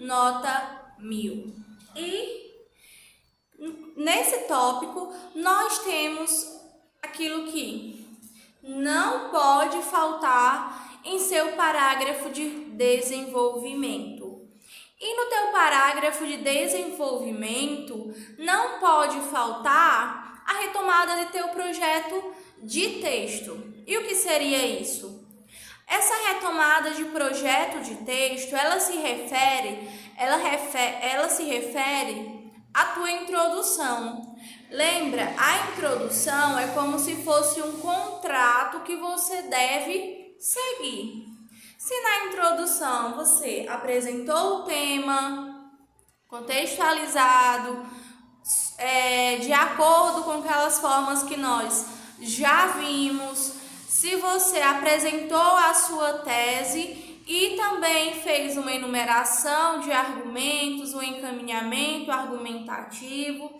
nota 1000. E nesse tópico nós temos aquilo que não pode faltar em seu parágrafo de desenvolvimento. E no teu parágrafo de desenvolvimento não pode faltar a retomada de teu projeto de texto. E o que seria isso? Essa retomada de projeto de texto, ela se refere à tua introdução. Lembra, a introdução é como se fosse um contrato que você deve seguir. Se na introdução você apresentou o tema contextualizado, de acordo com aquelas formas que nós já vimos, se você apresentou a sua tese e também fez uma enumeração de argumentos, um encaminhamento argumentativo,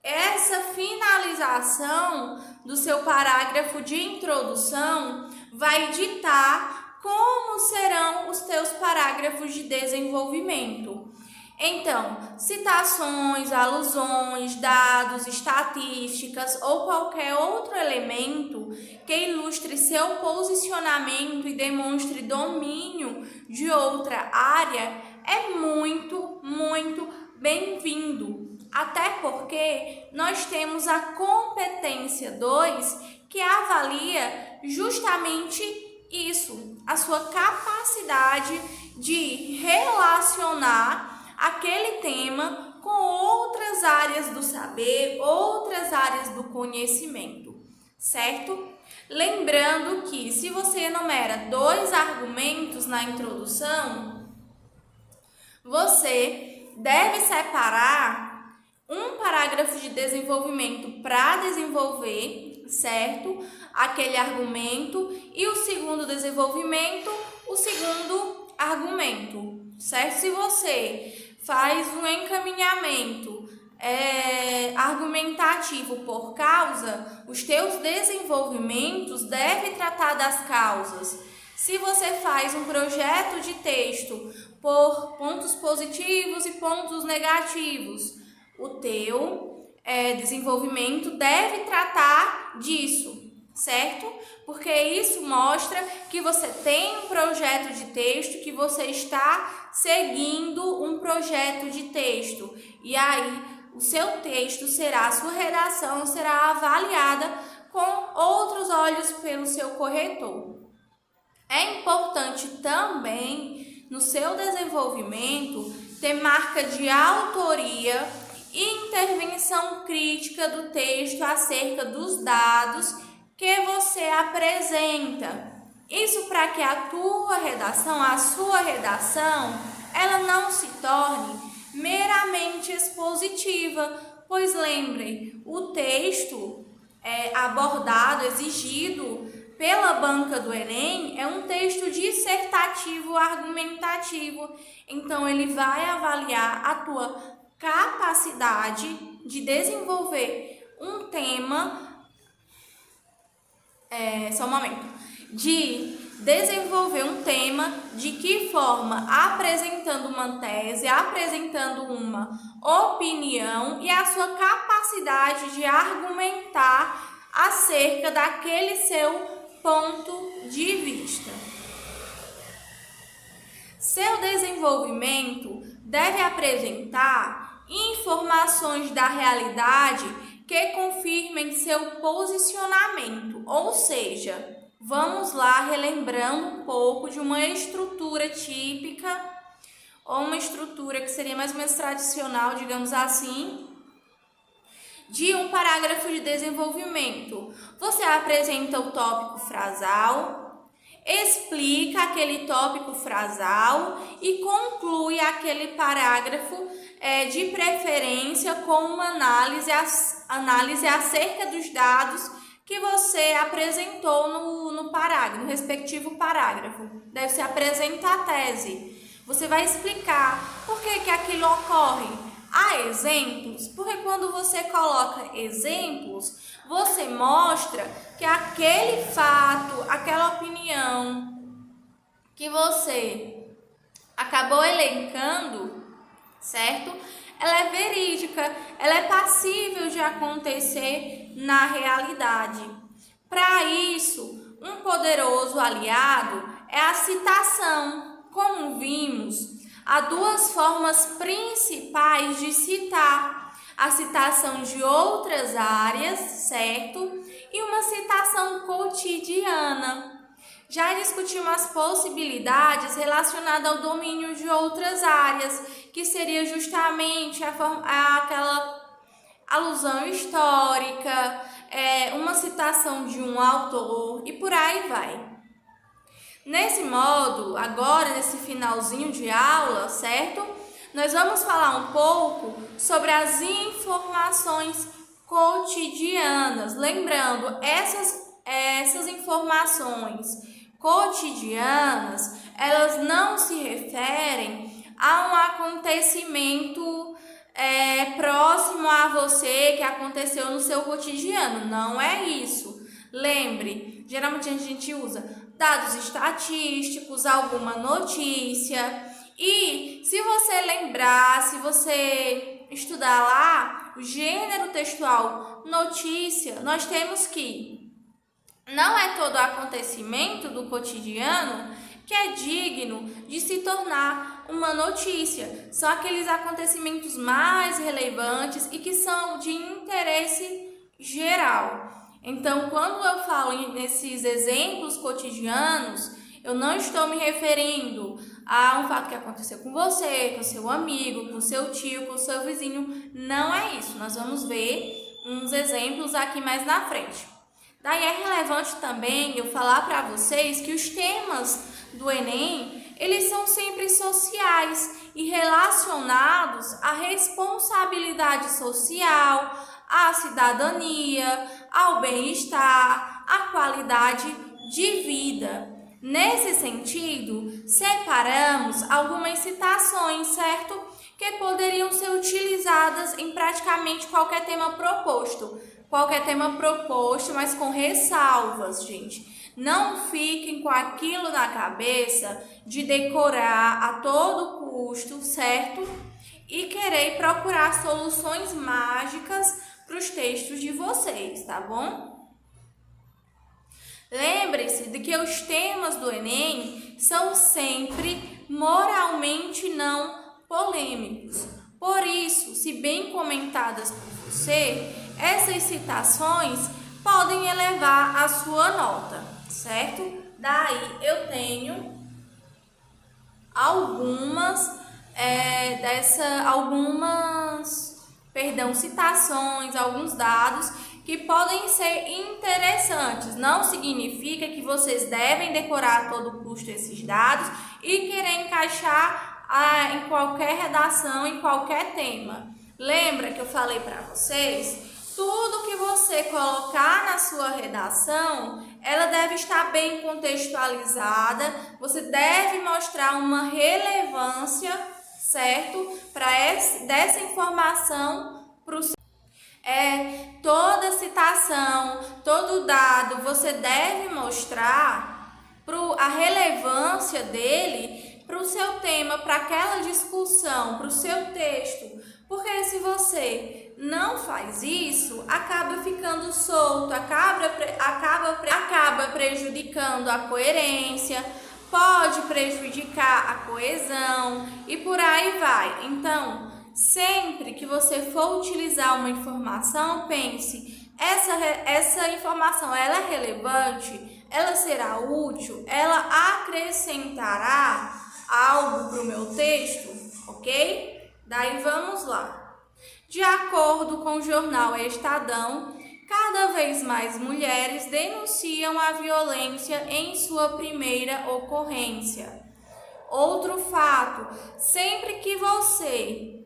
essa finalização do seu parágrafo de introdução vai ditar como serão os teus parágrafos de desenvolvimento. Então, citações, alusões, dados, estatísticas ou qualquer outro elemento que ilustre seu posicionamento e demonstre domínio de outra área é muito, muito bem-vindo. Até porque nós temos a competência 2 que avalia justamente isso, a sua capacidade de relacionar aquele tema com outras áreas do saber, outras áreas do conhecimento, certo? Lembrando que se você enumera 2 argumentos na introdução, você deve separar um parágrafo de desenvolvimento para desenvolver, certo? Aquele argumento e o segundo desenvolvimento, o segundo argumento, certo? Se você faz um encaminhamento argumentativo por causa, os teus desenvolvimentos devem tratar das causas. Se você faz um projeto de texto por pontos positivos e pontos negativos, o teu desenvolvimento deve tratar disso, certo? Porque isso mostra que você tem um projeto de texto, que você está seguindo um projeto de texto. E aí, o seu texto a sua redação será avaliada com outros olhos pelo seu corretor. É importante também, no seu desenvolvimento, ter marca de autoria e intervenção crítica do texto acerca dos dados que você apresenta. Isso para que a sua redação, ela não se torne meramente expositiva, pois lembrem, o texto abordado, exigido pela banca do Enem é um texto dissertativo argumentativo. Então, ele vai avaliar a tua capacidade de desenvolver um tema, de desenvolver um tema, de que forma? Apresentando uma tese, apresentando uma opinião e a sua capacidade de argumentar acerca daquele seu ponto de vista. Seu desenvolvimento deve apresentar informações da realidade que confirmem seu posicionamento, ou seja, vamos lá relembrando um pouco de uma estrutura típica, ou uma estrutura que seria mais ou menos tradicional, digamos assim, de um parágrafo de desenvolvimento. Você apresenta o tópico frasal, explica aquele tópico frasal e conclui aquele parágrafo de preferência com uma análise acerca dos dados que você apresentou no respectivo parágrafo. Daí você apresenta a tese. Você vai explicar por que aquilo ocorre. Há exemplos, porque quando você coloca exemplos, você mostra que aquele fato, aquela opinião que você acabou elencando, certo? Ela é verídica, ela é passível de acontecer na realidade. Para isso, um poderoso aliado é a citação. Como vimos, há duas formas principais de citar: a citação de outras áreas, certo? E uma citação cotidiana. Já discutimos as possibilidades relacionadas ao domínio de outras áreas, que seria justamente aquela alusão histórica, uma citação de um autor e por aí vai. Nesse módulo, agora nesse finalzinho de aula, certo? Nós vamos falar um pouco sobre as informações cotidianas. Lembrando, essas informações cotidianas, elas não se referem a um acontecimento próximo a você, que aconteceu no seu cotidiano. Não é isso. Lembre, geralmente a gente usa dados estatísticos, alguma notícia. E se você lembrar, se você estudar lá o gênero textual notícia, nós temos que não é todo acontecimento do cotidiano que é digno de se tornar uma notícia. São aqueles acontecimentos mais relevantes e que são de interesse geral. Então, quando eu falo nesses exemplos cotidianos, eu não estou me referindo a um fato que aconteceu com você, com seu amigo, com seu tio, com seu vizinho. Não é isso. Nós vamos ver uns exemplos aqui mais na frente. Daí é relevante também eu falar para vocês que os temas do Enem, eles são sempre sociais e relacionados à responsabilidade social, à cidadania, ao bem-estar, à qualidade de vida. Nesse sentido, separamos algumas citações, certo? Que poderiam ser utilizadas em praticamente qualquer tema proposto. Qualquer tema proposto, mas com ressalvas, gente. Não fiquem com aquilo na cabeça de decorar a todo custo, certo? E querer procurar soluções mágicas para os textos de vocês, tá bom? Lembre-se de que os temas do Enem são sempre moralmente não polêmicos. Por isso, se bem comentadas por você, essas citações podem elevar a sua nota, certo? Daí eu tenho citações, alguns dados que podem ser interessantes. Não significa que vocês devem decorar a todo custo esses dados e querer encaixar em qualquer redação, em qualquer tema. Lembra que eu falei para vocês? Tudo que você colocar na sua redação, ela deve estar bem contextualizada. Você deve mostrar uma relevância, certo? Dessa informação para o toda citação, todo dado, você deve mostrar a relevância dele para o seu tema, para aquela discussão, para o seu texto. Porque se você não faz isso, acaba ficando solto, acaba prejudicando a coerência, pode prejudicar a coesão e por aí vai. Então, sempre que você for utilizar uma informação, pense, essa informação ela é relevante, ela será útil, ela acrescentará algo para o meu texto, ok? Daí vamos lá. De acordo com o jornal Estadão, cada vez mais mulheres denunciam a violência em sua primeira ocorrência. Outro fato, sempre que você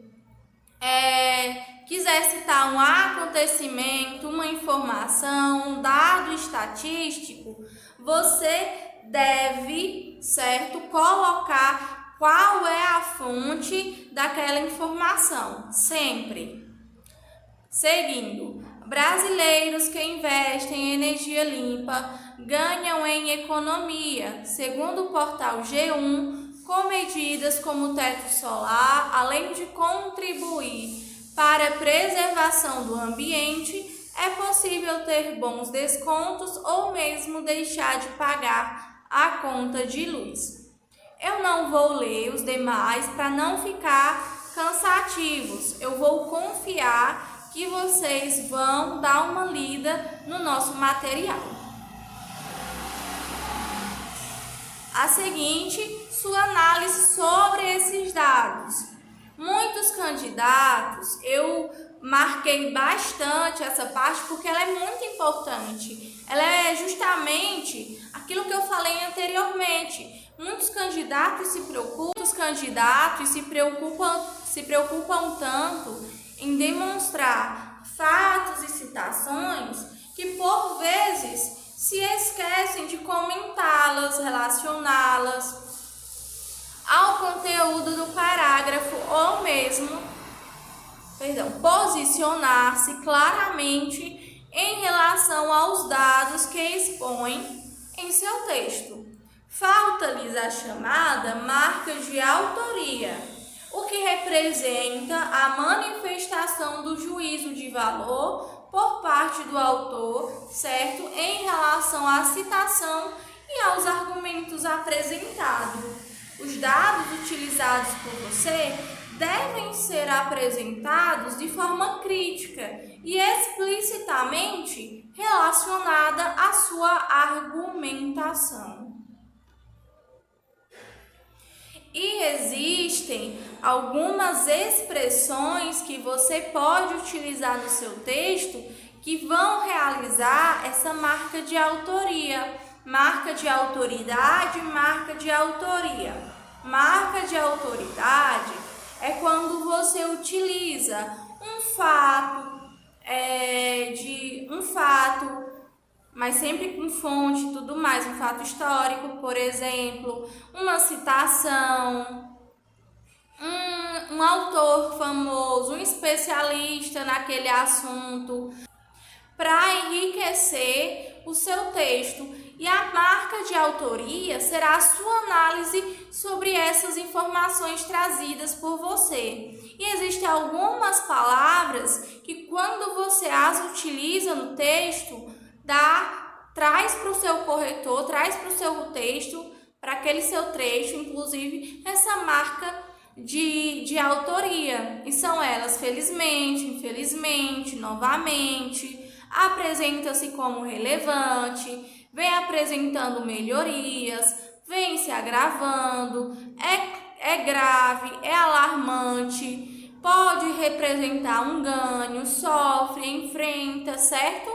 quiser citar um acontecimento, uma informação, um dado estatístico, você deve, certo, colocar qual é a fonte daquela informação, sempre. Seguindo, brasileiros que investem em energia limpa ganham em economia, segundo o portal G1, com medidas como teto solar, além de Para a preservação do ambiente, é possível ter bons descontos ou mesmo deixar de pagar a conta de luz. Eu não vou ler os demais para não ficar cansativos. Eu vou confiar que vocês vão dar uma lida no nosso material. A seguinte, sua análise sobre esses dados. Muitos candidatos, eu marquei bastante essa parte porque ela é muito importante. Ela é justamente aquilo que eu falei anteriormente. Muitos candidatos se preocupam tanto em demonstrar fatos e citações que por vezes se esquecem de comentá-las, relacioná-las ao conteúdo do parágrafo ou mesmo, posicionar-se claramente em relação aos dados que expõem em seu texto. Falta-lhes a chamada marca de autoria, o que representa a manifestação do juízo de valor por parte do autor, certo? Em relação à citação e aos argumentos apresentados. Os dados utilizados por você devem ser apresentados de forma crítica e explicitamente relacionada à sua argumentação. E existem algumas expressões que você pode utilizar no seu texto que vão realizar essa marca de autoria. Marca de autoridade, marca de autoria. Marca de autoridade é quando você utiliza um fato, mas sempre com fonte e tudo mais, um fato histórico, por exemplo, uma citação, um autor famoso, um especialista naquele assunto, para enriquecer o seu texto. E a marca de autoria será a sua análise sobre essas informações trazidas por você. E existem algumas palavras que, quando você as utiliza no texto, traz para o seu corretor, traz para o seu texto, para aquele seu trecho, inclusive, essa marca de autoria. E são elas: felizmente, infelizmente, novamente, apresenta-se como relevante, vem apresentando melhorias, vem se agravando, é grave, é alarmante, pode representar um ganho, sofre, enfrenta, certo?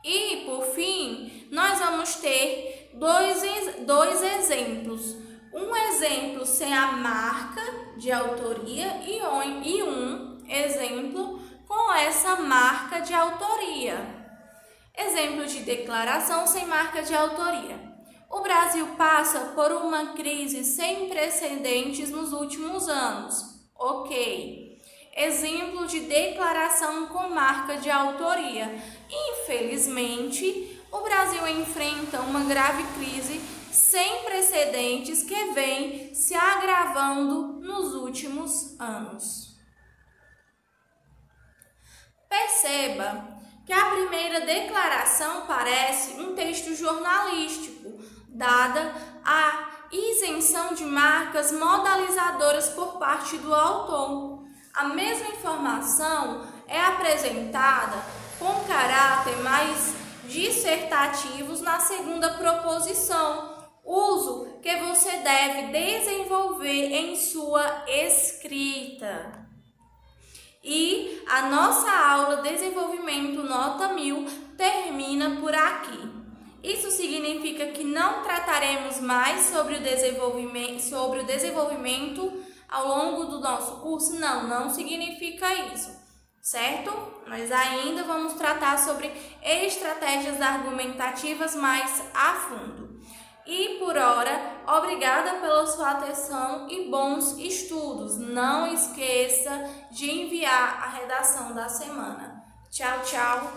E, por fim, nós vamos ter dois exemplos. Um exemplo sem a marca de autoria e um exemplo com essa marca de autoria. Exemplo de declaração sem marca de autoria. O Brasil passa por uma crise sem precedentes nos últimos anos. Ok. Exemplo de declaração com marca de autoria. Infelizmente, o Brasil enfrenta uma grave crise sem precedentes que vem se agravando nos últimos anos. Perceba que a primeira declaração parece um texto jornalístico, dada a isenção de marcas modalizadoras por parte do autor. A mesma informação é apresentada com caráter mais dissertativos na segunda proposição, uso que você deve desenvolver em sua escrita. E a nossa aula Desenvolvimento Nota 1000 termina por aqui. Isso significa que não trataremos mais sobre o desenvolvimento ao longo do nosso curso? Não significa isso, certo? Nós ainda vamos tratar sobre estratégias argumentativas mais a fundo. E por hora, obrigada pela sua atenção e bons estudos. Não esqueça de enviar a redação da semana. Tchau, tchau!